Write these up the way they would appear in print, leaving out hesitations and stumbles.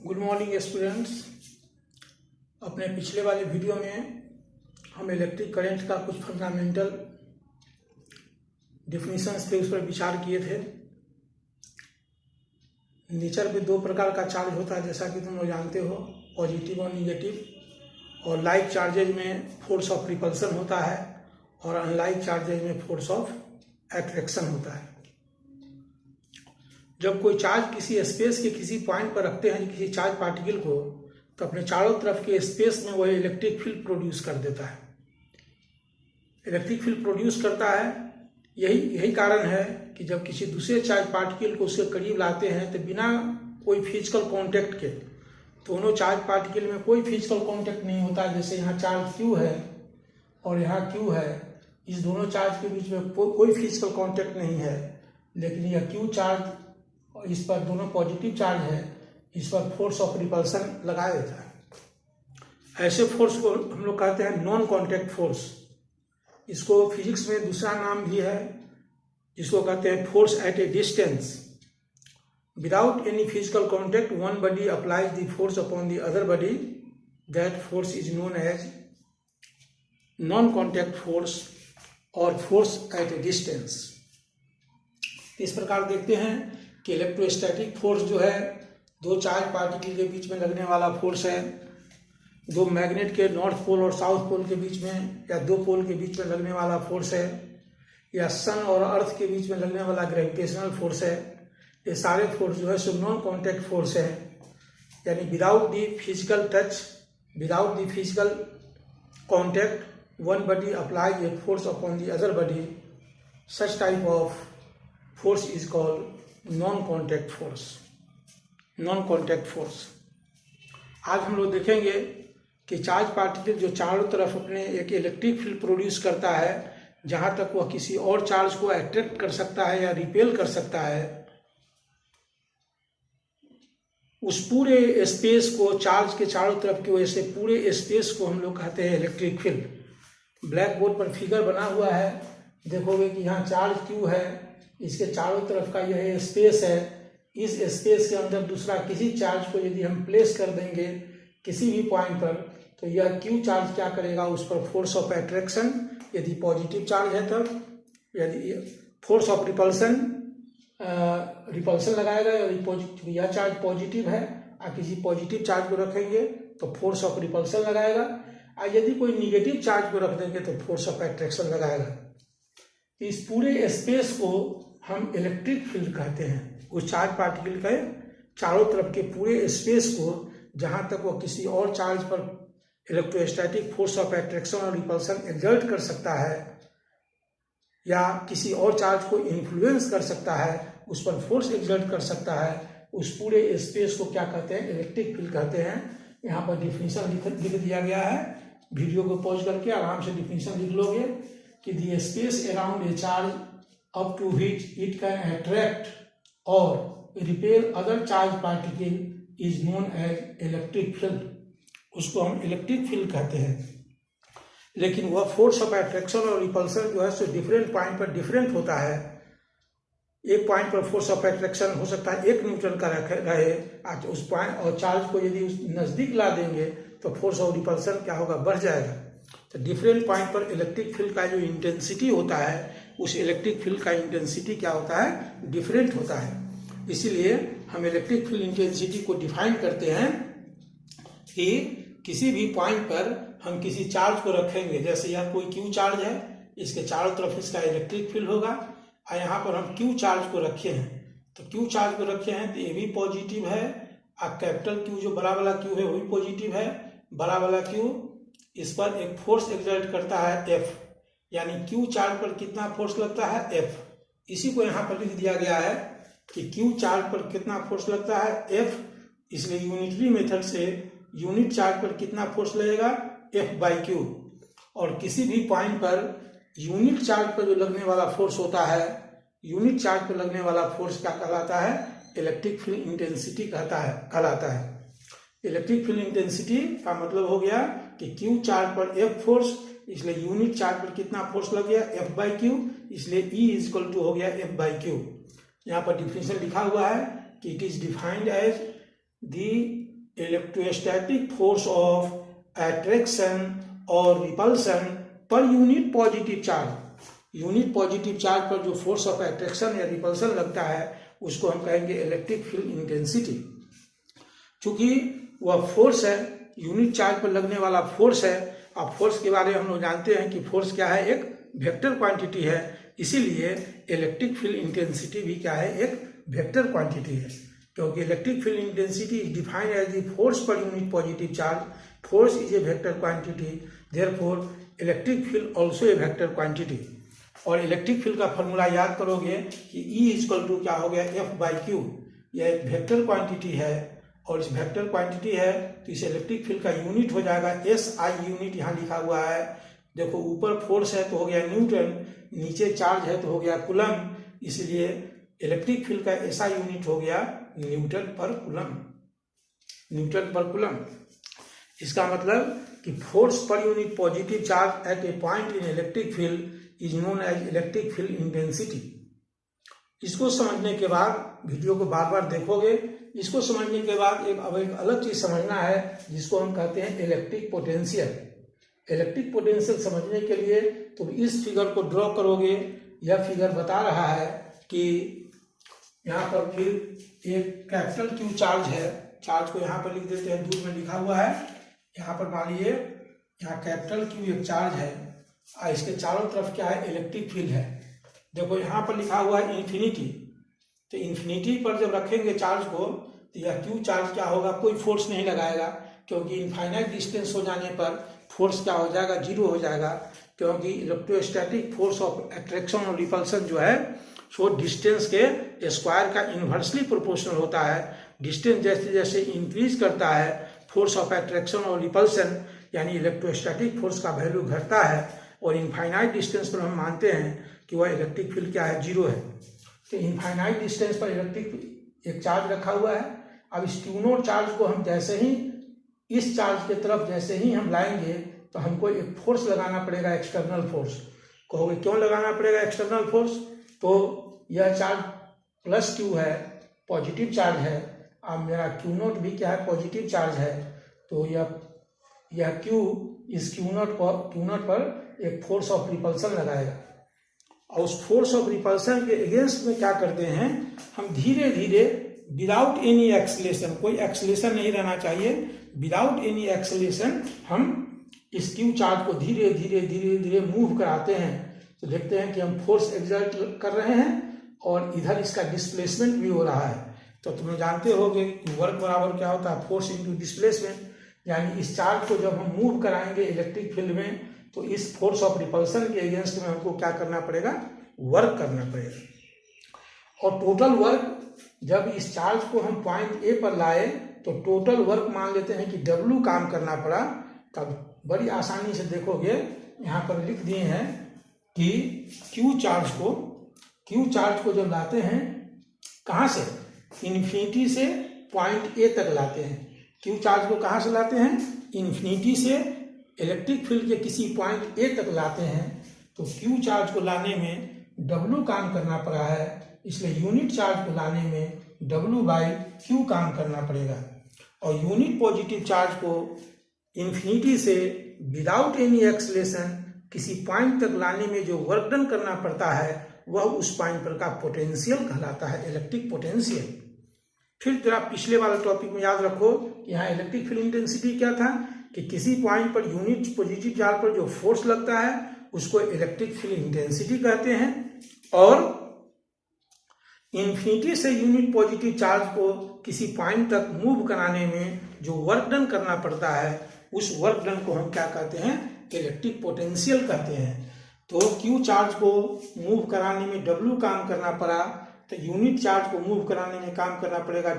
Good morning students. अपने पिछले वाले वीडियो में हम इलेक्ट्रिक करंट का कुछ फंडामेंटल डिफिनीशंस थे, उस पर विचार किए थे। नेचर पे दो प्रकार का चार्ज होता है, जैसा कि तुम लोग जानते हो, पॉजिटिव और निगेटिव। और लाइक चार्जेज में फोर्स ऑफ रिपल्सन होता है और अनलाइक चार्जेज में फोर्स ऑफ एट्रैक्शन होता है। जब कोई चार्ज किसी स्पेस के किसी पॉइंट पर रखते हैं, किसी चार्ज पार्टिकल को, तो अपने चारों तरफ के स्पेस में वह इलेक्ट्रिक फील्ड प्रोड्यूस कर देता है। इलेक्ट्रिक फील्ड प्रोड्यूस करता है। यही कारण है कि जब किसी दूसरे चार्ज पार्टिकल को उसके करीब लाते हैं तो बिना कोई फिजिकल कांटेक्ट के, दोनों चार्ज पार्टिकल में कोई फिजिकल कांटेक्ट नहीं होता है। जैसे यहाँ चार्ज Q है और यहाँ Q है, इस दोनों चार्ज के बीच में कोई फिजिकल कांटेक्ट नहीं है, लेकिन यह Q चार्ज और इस पर दोनों पॉजिटिव चार्ज है, इस पर फोर्स ऑफ रिपल्सन लगाया देता है। ऐसे फोर्स को हम लोग कहते हैं नॉन कांटेक्ट फोर्स। इसको फिजिक्स में दूसरा नाम भी है, जिसको कहते हैं force at a distance. Without any physical contact one body applies the force upon the other body, that force is known as non contact force और फोर्स एट ए डिस्टेंस। इस प्रकार देखते हैं कि इलेक्ट्रोस्टैटिक फोर्स जो है, दो charge particle के बीच में लगने वाला फोर्स है। दो मैग्नेट के नॉर्थ पोल और साउथ पोल के बीच में, या दो पोल के बीच में लगने वाला फोर्स है, या सन और अर्थ के बीच में लगने वाला ग्रेविटेशनल फोर्स है। ये सारे फोर्स जो है सो नॉन कॉन्टैक्ट फोर्स है, यानी without the physical touch, without the physical contact one body apply a force upon the other body. Such type of force is called non contact force. Non contact force. आज हम लोग देखेंगे कि charge particle जो चारों तरफ अपने एक इलेक्ट्रिक फील्ड प्रोड्यूस करता है, जहां तक वह किसी और चार्ज को अट्रैक्ट कर सकता है या रिपेल कर सकता है, उस पूरे स्पेस को, चार्ज के चारों तरफ की वजह से पूरे स्पेस को हम लोग कहते हैं इलेक्ट्रिक फील्ड। ब्लैक बोर्ड पर फिगर बना हुआ है, देखोगे कि यहाँ चार्ज Q है, इसके चारों तरफ का यह स्पेस है। इस स्पेस के अंदर दूसरा किसी चार्ज को यदि हम प्लेस कर देंगे किसी भी पॉइंट पर, तो यह Q चार्ज क्या करेगा, उस पर फोर्स ऑफ एट्रैक्शन, यदि पॉजिटिव चार्ज है तब, यदि फोर्स ऑफ रिपल्सन लगाएगा, यदि यह चार्ज पॉजिटिव है और किसी पॉजिटिव चार्ज को रखेंगे तो फोर्स ऑफ रिपल्सन लगाएगा, और यदि कोई निगेटिव चार्ज को रख देंगे तो फोर्स ऑफ एट्रैक्शन लगाएगा। इस पूरे स्पेस को हम इलेक्ट्रिक फील्ड कहते हैं। उस चार्ज पार्टिकल के चारों तरफ के पूरे स्पेस को, जहां तक वो किसी और चार्ज पर इलेक्ट्रोस्टैटिक फोर्स ऑफ एट्रैक्शन और रिपल्सन एक्सर्ट कर सकता है या किसी और चार्ज को इन्फ्लुएंस कर सकता है, उस पर फोर्स एक्सर्ट कर सकता है, उस पूरे स्पेस को क्या कहते हैं, इलेक्ट्रिक फील्ड कहते हैं। यहाँ पर डिफिनीशन लिख दिया गया है, वीडियो को पॉज करके आराम से डिफिनीशन लिख लोगे कि the space around a charge up to which it can attract or repel other charged particle is known as electric field। उसको हम इलेक्ट्रिक फील्ड कहते हैं। लेकिन वह फोर्स ऑफ एट्रैक्शन और रिपल्सन जो है सो डिफरेंट पॉइंट पर डिफरेंट होता है। एक पॉइंट पर फोर्स ऑफ एट्रैक्शन हो सकता है 1 न्यूटन का रहे, उस पॉइंट और चार्ज को यदि उस नजदीक ला देंगे तो फोर्स ऑफ रिपल्सन क्या होगा, बढ़ जाएगा। तो डिफरेंट पॉइंट पर इलेक्ट्रिक फील्ड का जो इंटेंसिटी होता है, उस इलेक्ट्रिक फील्ड का इंटेंसिटी क्या होता है, डिफरेंट होता है। इसीलिए हम इलेक्ट्रिक फील्ड इंटेंसिटी को डिफाइन करते हैं कि किसी भी पॉइंट पर हम किसी चार्ज को रखेंगे, जैसे यह कोई Q चार्ज है, इसके चारों तरफ इसका इलेक्ट्रिक फील्ड होगा, और यहाँ पर हम Q चार्ज को रखे हैं, तो Q चार्ज को रखे हैं तो ये भी पॉजिटिव है, और कैपिटल Q जो बड़ा वाला Q है वो भी पॉजिटिव है। बड़ा वाला Q, इस पर एक फोर्स एक्सर्ट करता है F, यानी Q चार्ज पर कितना फोर्स लगता है, F। इसी को यहाँ पर लिख दिया गया है कि Q चार्ज पर कितना फोर्स लगता है, F। इसलिए यूनिटरी मेथड से यूनिट चार्ज पर कितना फोर्स लगेगा, F/Q। और किसी भी पॉइंट पर यूनिट चार्ज पर जो लगने वाला फोर्स होता है, यूनिट चार्ज पर लगने वाला फोर्स क्या कहलाता है, इलेक्ट्रिक फील्ड इंटेंसिटी कहलाता है। इलेक्ट्रिक फील्ड इंटेंसिटी का मतलब हो गया कि Q चार्ज पर F फोर्स, इसलिए यूनिट चार्ज पर कितना फोर्स लग गया, F/Q, इसलिए E इक्वल टू हो गया F/Q। यहाँ पर डिफिनेशन लिखा हुआ है कि it is defined as the electrostatic force of attraction और repulsion per unit positive charge. Unit positive charge पर जो फोर्स ऑफ अट्रैक्शन या रिपल्सन लगता है उसको हम कहेंगे इलेक्ट्रिक फील्ड इंटेंसिटी। चूंकि वह फोर्स है, यूनिट चार्ज पर लगने वाला फोर्स है। अब फोर्स के बारे में हम लोग जानते हैं कि फोर्स क्या है, एक वेक्टर क्वांटिटी है, इसीलिए इलेक्ट्रिक फील्ड इंटेंसिटी भी क्या है, एक वेक्टर क्वांटिटी है। क्योंकि electric field intensity is defined as the force per unit positive charge. Force is a vector quantity, therefore electric field also a vector quantity. और electric field का formula याद करोगे कि E इक्वल टू क्या हो गया, F/Q। यह एक वेक्टर क्वांटिटी है और इस वेक्टर क्वांटिटी है तो इस इलेक्ट्रिक फील्ड का यूनिट हो जाएगा SI यूनिट, यहाँ लिखा हुआ है। देखो ऊपर फोर्स है तो हो गया न्यूटन, नीचे चार्ज है तो हो गया कूलम, इसलिए इलेक्ट्रिक फील्ड का SI यूनिट हो गया न्यूटन पर कूलम। न्यूटन पर कूलम, इसका मतलब कि force per unit positive charge at a point in electric field is known as electric field intensity. इसको समझने के बाद, वीडियो को बार बार देखोगे, इसको समझने के बाद अब एक अलग चीज समझना है जिसको हम कहते हैं इलेक्ट्रिक पोटेंशियल। इलेक्ट्रिक पोटेंशियल समझने के लिए तुम इस फिगर को ड्रॉ करोगे। यह फिगर बता रहा है कि यहाँ पर फिर एक कैपिटल Q चार्ज है, चार्ज को यहाँ पर लिख देते हैं, दूर में लिखा हुआ है। यहाँ पर मान लीजिए यहाँ कैपिटल Q एक चार्ज है, इसके चारों तरफ क्या है, इलेक्ट्रिक फील्ड है। देखो यहाँ पर लिखा हुआ है इन्फिनिटी, तो इन्फिनिटी पर जब रखेंगे चार्ज को तो यह Q चार्ज क्या होगा, कोई फोर्स नहीं लगाएगा, क्योंकि इनफाइनाइट डिस्टेंस हो जाने पर फोर्स क्या हो जाएगा, जीरो हो जाएगा। क्योंकि इलेक्ट्रोस्टैटिक फोर्स ऑफ अट्रैक्शन और रिपल्सन जो है सो डिस्टेंस के स्क्वायर का इन्वर्सली प्रोपोर्शनल होता है। डिस्टेंस जैसे जैसे इंक्रीज करता है फोर्स ऑफ अट्रैक्शन और रिपल्सन यानी इलेक्ट्रोस्टैटिक फोर्स का वैल्यू घटता है, और इनफाइनाइट डिस्टेंस पर हम मानते हैं कि वह इलेक्ट्रिक फील्ड क्या है, जीरो है। तो इनफाइनाइट डिस्टेंस पर इलेक्ट्रिक एक चार्ज रखा हुआ है। अब इस Q0 चार्ज को हम जैसे ही इस चार्ज के तरफ जैसे ही हम लाएंगे तो हमको एक फोर्स लगाना पड़ेगा, एक्सटर्नल फोर्स। कहोगे क्यों लगाना पड़ेगा एक्सटर्नल फोर्स, तो यह चार्ज प्लस Q है, पॉजिटिव चार्ज है। अब मेरा Q0 भी क्या है, पॉजिटिव चार्ज है, तो यह Q इस Q0 पर एक फोर्स ऑफ रिपल्सन लगाएगा। और उस फोर्स ऑफ रिपल्सन के अगेंस्ट में क्या करते हैं, हम धीरे धीरे विदाउट एनी एक्सेलेरेशन, कोई एक्सेलेरेशन नहीं रहना चाहिए, विदाउट एनी एक्सेलेरेशन हम इस Q चार्ज को धीरे धीरे धीरे धीरे मूव कराते हैं। तो देखते हैं कि हम फोर्स एक्सर्ट कर रहे हैं और इधर इसका डिस्प्लेसमेंट भी हो रहा है। तो तुम जानते होगे कि वर्क बराबर क्या होता है, फोर्स इंटू डिस्प्लेसमेंट। यानी इस चार्ज को जब हम मूव कराएंगे इलेक्ट्रिक फील्ड में तो इस फोर्स ऑफ रिपल्सन के अगेंस्ट में हमको क्या करना पड़ेगा, वर्क करना पड़ेगा। और टोटल वर्क जब इस चार्ज को हम पॉइंट ए पर लाए तो टोटल वर्क मान लेते हैं कि W काम करना पड़ा। तब बड़ी आसानी से देखोगे यहाँ पर लिख दिए हैं कि Q चार्ज को जब लाते हैं कहाँ से, इन्फिनिटी से पॉइंट ए तक लाते हैं। Q चार्ज को कहाँ से लाते हैं, इन्फिनिटी से इलेक्ट्रिक फील्ड के किसी पॉइंट ए तक लाते हैं। तो Q चार्ज को लाने में W काम करना पड़ा है, इसलिए यूनिट चार्ज को लाने में W/Q काम करना पड़ेगा। और यूनिट पॉजिटिव चार्ज को इन्फिनिटी से विदाउट एनी एक्सेलेरेशन किसी पॉइंट तक लाने में जो वर्क डन करना पड़ता है वह उस पॉइंट पर का पोटेंशियल कहलाता है, इलेक्ट्रिक पोटेंशियल। फिर जरा पिछले वाले टॉपिक में याद रखो कि यहाँ इलेक्ट्रिक फील्ड इंटेंसिटी क्या था कि किसी पॉइंट पर यूनिट पॉजिटिव चार्ज पर जो फोर्स लगता है उसको इलेक्ट्रिक फील्ड इंटेंसिटी कहते हैं। और इन्फिनिटी से यूनिट पॉजिटिव चार्ज को किसी पॉइंट तक मूव कराने में जो वर्क डन करना पड़ता है उस वर्क डन को हम क्या कहते हैं, इलेक्ट्रिक पोटेंशियल कहते हैं। तो Q चार्ज को मूव कराने में W काम करना पड़ा, तो यूनिट चार्ज को मूव कराने में काम करना पड़ेगा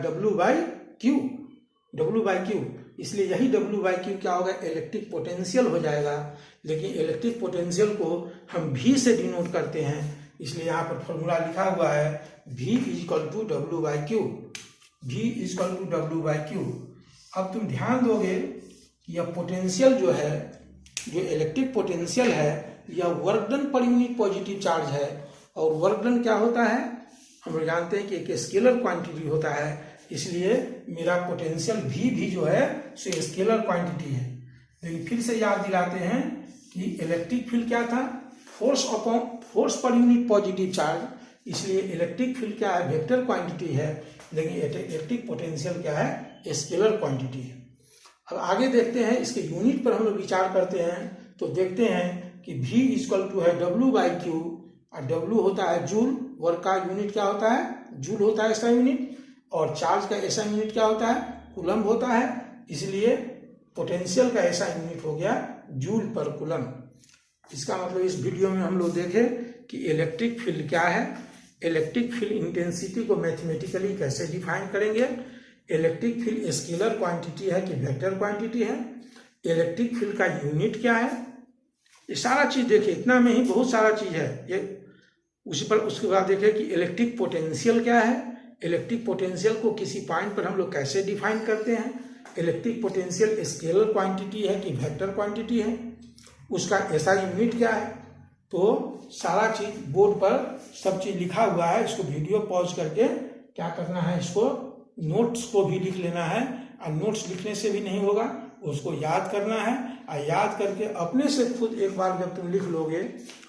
W/Q। इसलिए यही W/Q क्या होगा, इलेक्ट्रिक पोटेंशियल हो जाएगा। लेकिन इलेक्ट्रिक पोटेंशियल को हम V से डिनोट करते हैं, इसलिए यहाँ पर फॉर्मूला लिखा हुआ है V = W/Q। V = W/Q। अब तुम ध्यान दोगे कि यह पोटेंशियल जो है, जो इलेक्ट्रिक पोटेंशियल है, यह वर्क डन पर यूनिट पॉजिटिव चार्ज है। और वर्क डन क्या होता है, हम लोग जानते हैं कि एक स्केलर क्वांटिटी होता है। इसलिए मेरा पोटेंशियल V भी जो है सो स्केलर क्वांटिटी है। लेकिन फिर से याद दिलाते हैं कि इलेक्ट्रिक फील्ड क्या था, force per unit positive charge, इसलिए इलेक्ट्रिक फील्ड क्या है, वेक्टर क्वांटिटी है, लेकिन इलेक्ट्रिक पोटेंशियल क्या है, स्केलर क्वांटिटी है। अब आगे देखते हैं, इसके यूनिट पर हम लोग विचार करते हैं तो देखते हैं कि V इक्वल टू है W/Q, और W होता है जूल, वर्क का यूनिट क्या होता है, जूल होता है इसका यूनिट, और चार्ज का ऐसा यूनिट क्या होता है, कूलम होता है, इसलिए पोटेंशियल का ऐसा यूनिट हो गया जूल पर कूलम। इसका मतलब इस वीडियो में हम लोग देखें कि इलेक्ट्रिक फील्ड क्या है, इलेक्ट्रिक फील्ड इंटेंसिटी को मैथमेटिकली कैसे डिफाइन करेंगे, इलेक्ट्रिक फील्ड स्केलर क्वांटिटी है कि वेक्टर क्वांटिटी है, इलेक्ट्रिक फील्ड का यूनिट क्या है, ये सारा चीज देखिए, इतना में ही बहुत सारा चीज है ये। उसी पर उसके बाद देखें कि इलेक्ट्रिक पोटेंशियल क्या है, इलेक्ट्रिक पोटेंशियल को किसी पॉइंट पर हम लोग कैसे डिफाइन करते हैं, इलेक्ट्रिक पोटेंशियल स्केलर क्वांटिटी है कि वेक्टर क्वांटिटी है, उसका ऐसा यूनिट क्या है। तो सारा चीज बोर्ड पर सब चीज लिखा हुआ है, इसको वीडियो पॉज करके क्या करना है, इसको नोट्स को भी लिख लेना है, और नोट्स लिखने से भी नहीं होगा, उसको याद करना है, और याद करके अपने से खुद एक बार जब तुम लिख लोगे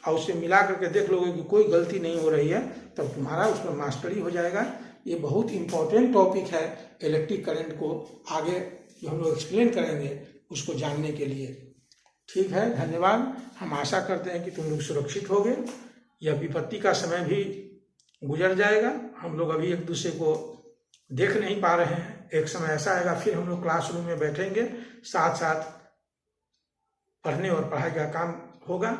और उससे मिला करके देख लोगे कि कोई गलती नहीं हो रही है, तब तुम्हारा उसमें मास्टरी हो जाएगा। ये बहुत इंपॉर्टेंट टॉपिक है, इलेक्ट्रिक करंट को आगे जो हम लोग एक्सप्लेन करेंगे उसको जानने के लिए। ठीक है, धन्यवाद। हम आशा करते हैं कि तुम लोग सुरक्षित होगे, यह विपत्ति का समय भी गुजर जाएगा। हम लोग अभी एक दूसरे को देख नहीं पा रहे हैं, एक समय ऐसा आएगा फिर हम लोग क्लासरूम में बैठेंगे, साथ साथ पढ़ने और पढ़ाई का काम होगा,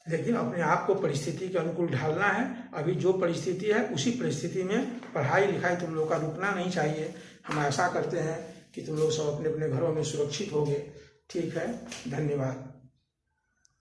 लेकिन अपने आप को परिस्थिति के अनुकूल ढालना है। अभी जो परिस्थिति है उसी परिस्थिति में पढ़ाई लिखाई तुम लोग का रुकना नहीं चाहिए। हम आशा करते हैं कि तुम लोग सब अपने अपने घरों में सुरक्षित होगे। ठीक है, धन्यवाद।